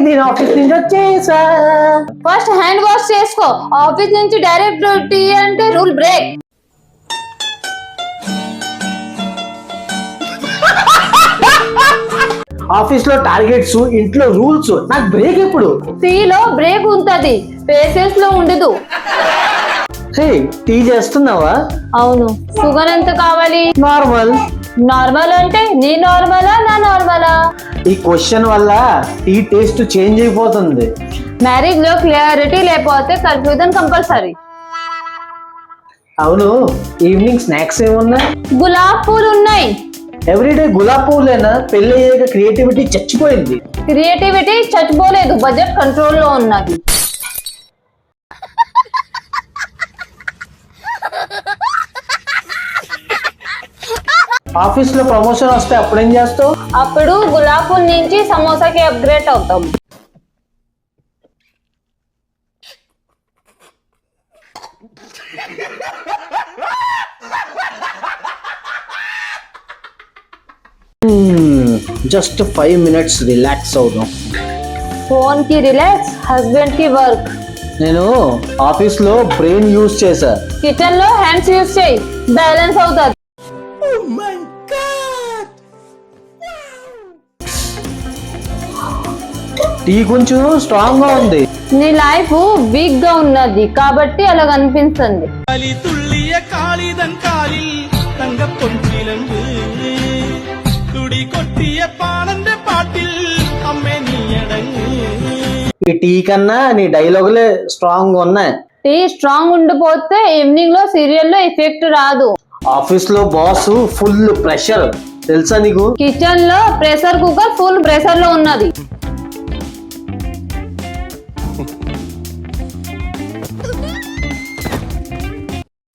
నేను ఆఫీస్ నుంచి వచ్చేసా. ఫస్ట్ హ్యాండ్ వాష్ చేసుకో. ఆఫీస్ నుంచి డైరెక్ట్ టీ అంటే రూల్ బ్రేక్. ఆఫీస్ లో టార్గెట్స్, ఇంట్లో రూల్స్, నాకు బ్రేక్ ఎప్పుడు? టీ లో బ్రేక్ ఉంటది, పేషెన్స్ లో ఉండదు. హే, టీ చేస్తున్నావా? అవును. షుగర్ ఎంత కావాలి? నార్మల్. నార్మల్ అంటే నీ నార్మలా నా నార్మలా? ఈ క్వశ్చన్ వల్ల టీ టేస్ట్ చేంజ్ అయిపోతుంది. మ్యారేజ్ లో క్లియారిటీ లేకపోతే కన్ఫ్యూజన్ కంపల్సరీ. అవును, ఈవినింగ్ స్నాక్స్ ఏమున్నాయి? గులాబ్ పూలు ఉన్నాయి. ఎవ్రీడే గులాబ్ పువ్వులేనా? పెళ్లి అయ్యాక క్రియేటివిటీ చచ్చిపోయింది. క్రియేటివిటీ చచ్చిపోలేదు, బడ్జెట్ కంట్రోల్ లో ఉన్నది. ఆఫీస్ లో ప్రమోషన్ వస్తే అప్పుడేం చేస్తావు? అప్పుడు గులాబ్ పూల్ నుంచి సమోసాకి అప్గ్రేడ్ అవుతాం. జస్ట్ 5 minutes రిలాక్స్ అవుదాం. ఫోన్ కి రిలాక్స్, హస్బెండ్ కి వర్క్. నేను ఆఫీస్ లో బ్రెయిన్ యూజ్ చేశా. కిచెన్ లో హ్యాండ్స్ యూజ్ చేయి, బ్యాలెన్స్ అవుతుంది. టీ కొంచెం స్ట్రాంగ్ గా ఉంది. నీ లైఫ్ వీక్ గా ఉన్నది కాబట్టి అలా కనిపిస్తుంది. ఈ టీ కన్నా నీ డైలాగులే స్ట్రాంగ్ ఉన్నాయి. టీ స్ట్రాంగ్ ఉండిపోతే ఈవినింగ్ లో సీరియల్ లో ఎఫెక్ట్ రాదు. ఆఫీస్ లో బాస్ ఫుల్ ప్రెషర్, తెలుసా నీకు? కిచెన్ లో ప్రెషర్ కుక్కర్ ఫుల్ ప్రెషర్ లో ఉన్నది.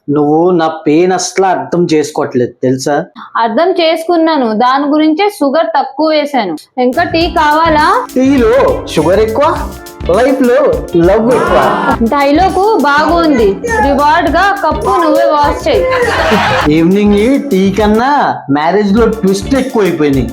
నువ్వు నా పెయిన్ అసలు అర్థం చేసుకోవట్లేదు, తెలుసా? అర్థం చేసుకున్నాను, దాని గురించే షుగర్ తక్కువ వేసాను. ఇంకా టీ కావాలా? టీలో షుగర్ ఎక్కువ, లైఫ్ లో లవ్ ఎక్కువ. డైలాగు బాగుంది. రివార్డ్ గా కప్పు నువ్వే వాష్ చేయి. ఈవినింగ్ టీ కన్నా మ్యారేజ్ లో ట్విస్ట్ ఎక్కువ అయిపోయినాయి.